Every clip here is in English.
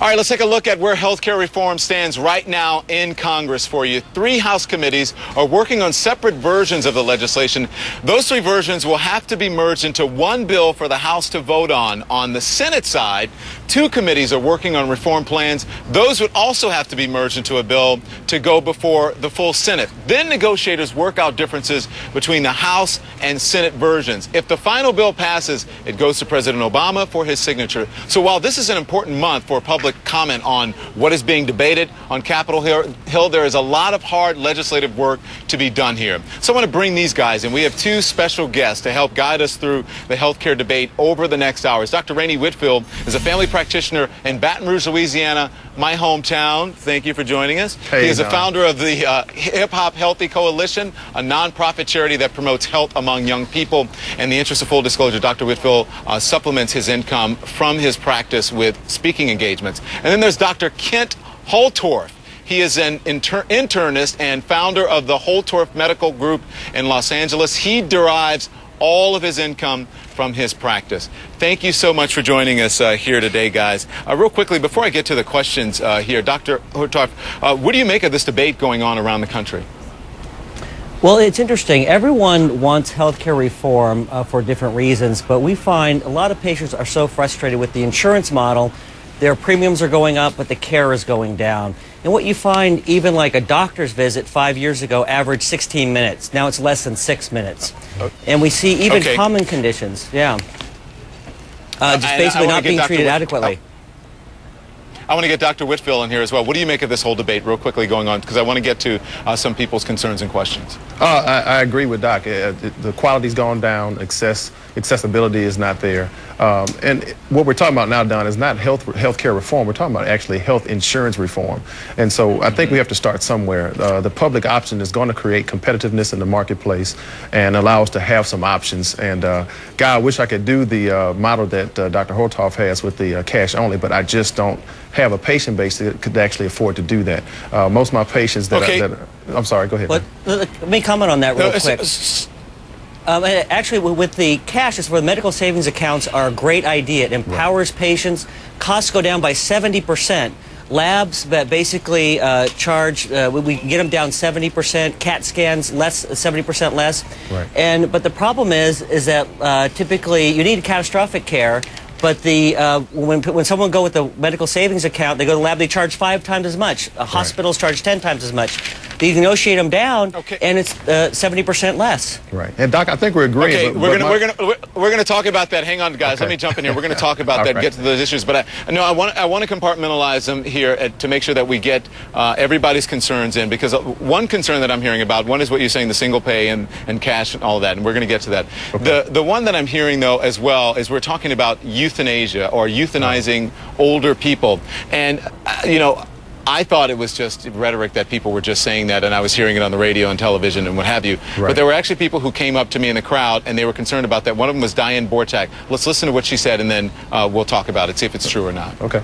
All right, let's take a look at where healthcare reform stands right now in Congress for you. 3 House committees are working on separate versions of the legislation. Those 3 versions will have to be merged into one bill for the House to vote on. On the Senate side, 2 committees are working on reform plans. Those would also have to be merged into a bill to go before the full Senate. Then negotiators work out differences between the House and Senate versions. If the final bill passes, it goes to President Obama for his signature. So while this is an important month for public comment on what is being debated on Capitol Hill, there is a lot of hard legislative work to be done here. So I want to bring these guys in. We have 2 special guests to help guide us through the healthcare debate over the next hours. Dr. Rainey Whitfield is a family practitioner in Baton Rouge, Louisiana, my hometown. Thank you for joining us. He is the founder of the Hip Hop Healthy Coalition, a nonprofit charity that promotes health among young people. In the interest of full disclosure, Dr. Whitfield supplements his income from his practice with speaking engagements. And then there's Dr. Kent Holtorf. He is an internist and founder of the Holtorf Medical Group in Los Angeles. He derives all of his income from his practice. Thank you so much for joining us here today, guys. Real quickly, before I get to the questions here, Dr. Holtorf, what do you make of this debate going on around the country? Well, it's interesting. Everyone wants healthcare reform for different reasons, but we find a lot of patients are so frustrated with the insurance model. Their premiums are going up, but the care is going down. And what you find, even like a doctor's visit 5 years ago averaged 16 minutes. Now it's less than 6 minutes. And we see even common conditions, just basically not being treated adequately. I want to get Dr. Whitfield in here as well. What do you make of this whole debate real quickly going on? Because I want to get to some people's concerns and questions. I agree with Doc. The quality's gone down. Accessibility is not there. And what we're talking about now, Don, is not healthcare reform. We're talking about actually health insurance reform. And so I think we have to start somewhere. The public option is going to create competitiveness in the marketplace and allow us to have some options. And God, I wish I could do the model that Dr. Holtorf has with the cash only, but I just don't have a patient base that could actually afford to do that. Most of my patients I'm sorry, go ahead. Let me comment on that real quick. Actually, with the cash, it's where the medical savings accounts are a great idea. It empowers patients. Costs go down by 70%. Labs that basically charge, we get them down 70%. CAT scans, 70% less. Right. But the problem is that typically you need catastrophic care. But when someone go with the medical savings account, they go to the lab, they charge 5 times as much. Hospitals charge 10 times as much. They negotiate them down, and it's 70% less. Right. And Doc, I think we're agreeing. Okay, we're gonna talk about that. Hang on, guys. Let me jump in here. We're going to talk about that, get to those issues. But I want to compartmentalize them here to make sure that we get everybody's concerns in. Because one concern that I'm hearing about, one is what you're saying, the single pay and cash and all of that, and we're going to get to that. The one that I'm hearing though as well is we're talking about euthanasia or euthanizing older people, and you know, I thought it was just rhetoric that people were just saying that, and I was hearing it on the radio and television and what have you. But there were actually people who came up to me in the crowd and they were concerned about that. One of them was Diane Borchak. Let's listen to what she said and then we'll talk about it, see if it's true or not. Okay.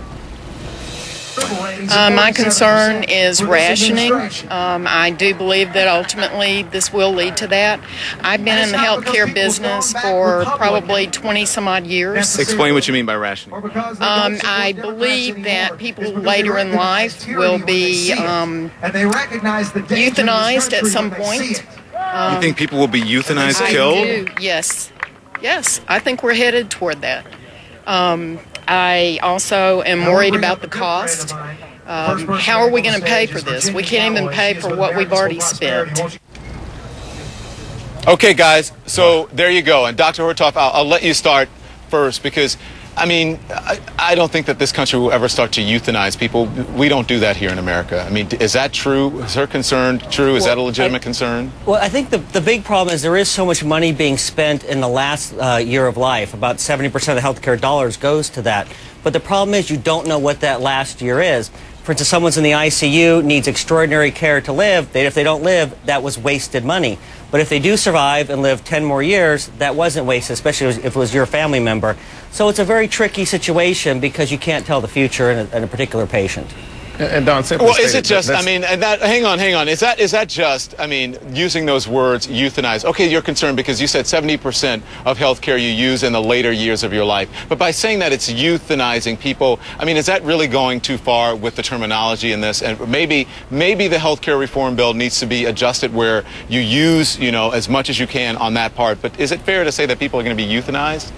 My concern is rationing. I do believe that ultimately this will lead to that. I've been in the healthcare business for probably 20 some odd years. Explain what you mean by rationing. I believe that people later in life will be euthanized at some point. You think people will be euthanized, killed? I do, yes. Yes, I think we're headed toward that. I also am worried about the cost. How are we going to pay for this? We can't even pay for what we've already spent. Okay, guys, so there you go. And Dr. Holtorf, I'll let you start first because, I mean, I don't think that this country will ever start to euthanize people. We don't do that here in America. I mean, is that true? Is her concern true? Is that a legitimate concern? Well, I think the big problem is there is so much money being spent in the last year of life. About 70% of the healthcare dollars goes to that. But the problem is you don't know what that last year is. For instance, someone's in the ICU, needs extraordinary care to live. If they don't live, that was wasted money. But if they do survive and live 10 more years, that wasn't wasted, especially if it was your family member. So it's a very tricky situation because you can't tell the future in a particular patient. And Don, simply well, is stated, it just? I mean, and that. Hang on. Is that just? I mean, using those words, euthanize. Okay, you're concerned because you said 70% of healthcare you use in the later years of your life. But by saying that it's euthanizing people, I mean, is that really going too far with the terminology in this? And maybe the healthcare reform bill needs to be adjusted where you use, you know, as much as you can on that part. But is it fair to say that people are going to be euthanized?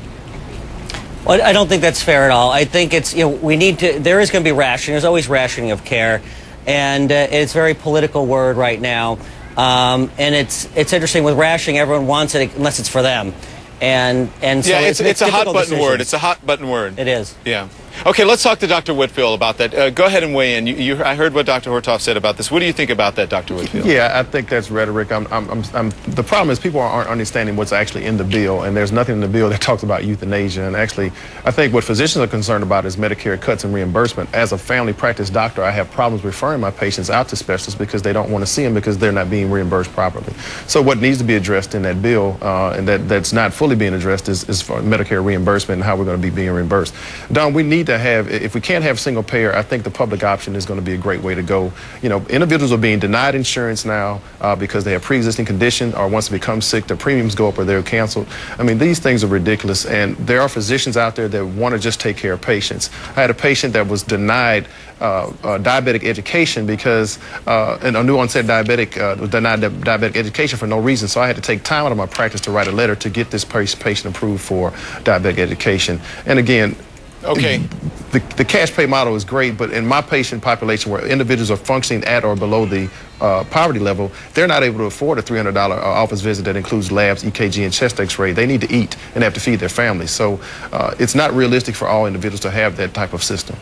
Well, I don't think that's fair at all. I think it's, you know, there is going to be rationing. There's always rationing of care. And it's a very political word right now. And it's interesting with rationing, everyone wants it unless it's for them. And so yeah, it's a hot button decisions. word. It's a hot button word. It is. Yeah. Okay, let's talk to Dr. Whitfield about that. Go ahead and weigh in. I heard what Dr. Holtorf said about this. What do you think about that, Dr. Whitfield? Yeah, I think that's rhetoric. The problem is people aren't understanding what's actually in the bill, and there's nothing in the bill that talks about euthanasia. And actually, I think what physicians are concerned about is Medicare cuts and reimbursement. As a family practice doctor, I have problems referring my patients out to specialists because they don't want to see them because they're not being reimbursed properly. So what needs to be addressed in that bill, and that's not fully being addressed, is for Medicare reimbursement and how we're going to be being reimbursed. Don, we need to have, if we can't have single payer, I think the public option is going to be a great way to go. You know, individuals are being denied insurance now because they have pre-existing condition, or once they become sick, their premiums go up or they're canceled. I mean, these things are ridiculous, and there are physicians out there that want to just take care of patients. I had a patient that was denied diabetic education because and a new onset diabetic was denied diabetic education for no reason. So I had to take time out of my practice to write a letter to get this patient approved for diabetic education. And again, okay, the cash pay model is great, but in my patient population where individuals are functioning at or below the poverty level, they're not able to afford a $300 office visit that includes labs, EKG, and chest x-ray. They need to eat and have to feed their families. So it's not realistic for all individuals to have that type of system.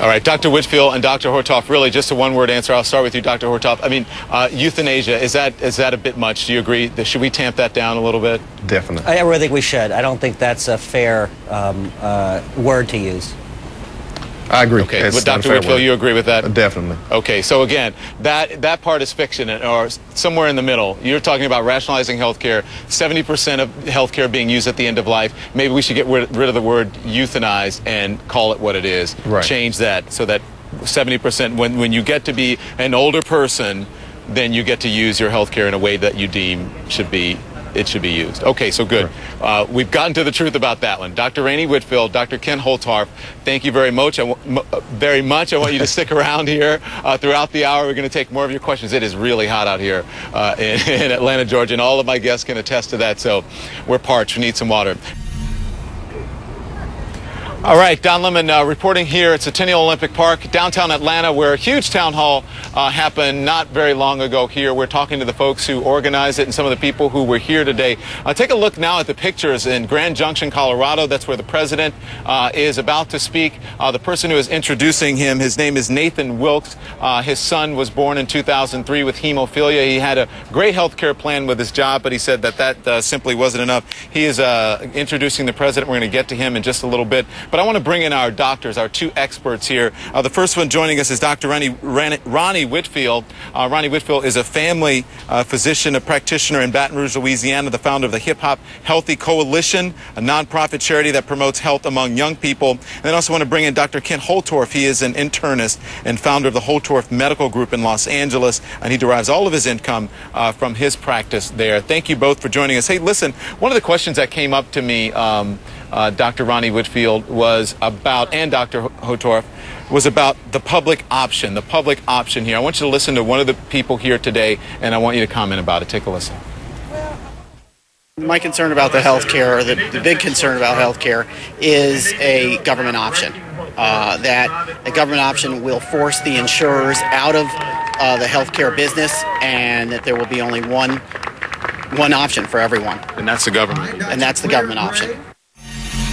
All right, Dr. Whitfield and Dr. Holtorf, really just a one-word answer. I'll start with you, Dr. Holtorf. I mean, euthanasia, is that a bit much? Do you agree? Should we tamp that down a little bit? Definitely. I really think we should. I don't think that's a fair word to use. I agree. Okay, but Dr. Whitfield, you agree with that? Definitely. Okay, so again, that part is fiction, or somewhere in the middle. You're talking about rationalizing healthcare, 70% of healthcare being used at the end of life. Maybe we should get rid of the word euthanize and call it what it is. Right. Change that so that 70%, when you get to be an older person, then you get to use your healthcare in a way that you deem should be used. Okay, so good. We've gotten to the truth about that one. Dr. Rainey Whitfield, Dr. Ken Holtorf, thank you very much. I want you to stick around here throughout the hour. We're going to take more of your questions. It is really hot out here in Atlanta, Georgia, and all of my guests can attest to that. So we're parched. We need some water. All right, Don Lemon reporting here at Centennial Olympic Park, downtown Atlanta, where a huge town hall happened not very long ago here. We're talking to the folks who organized it and some of the people who were here today. Take a look now at the pictures in Grand Junction, Colorado. That's where the president is about to speak. The person who is introducing him, his name is Nathan Wilkes. His son was born in 2003 with hemophilia. He had a great health care plan with his job, but he said that simply wasn't enough. He is introducing the president. We're going to get to him in just a little bit. But I want to bring in our doctors, our two experts here. The first one joining us is Dr. Ronnie Whitfield. Ronnie Whitfield is a family physician, a practitioner in Baton Rouge, Louisiana, the founder of the Hip Hop Healthy Coalition, a nonprofit charity that promotes health among young people. And I also want to bring in Dr. Ken Holtorf. He is an internist and founder of the Holtorf Medical Group in Los Angeles, and he derives all of his income from his practice there. Thank you both for joining us. Hey, listen, one of the questions that came up to me, Dr. Ronnie Whitfield, was about, and Dr. Holtorf, was about the public option here. I want you to listen to one of the people here today, and I want you to comment about it. Take a listen. My concern about the health care, or the big concern about health care, is a government option. That a government option will force the insurers out of the health care business, and that there will be only one option for everyone. And that's the government. And that's the government option.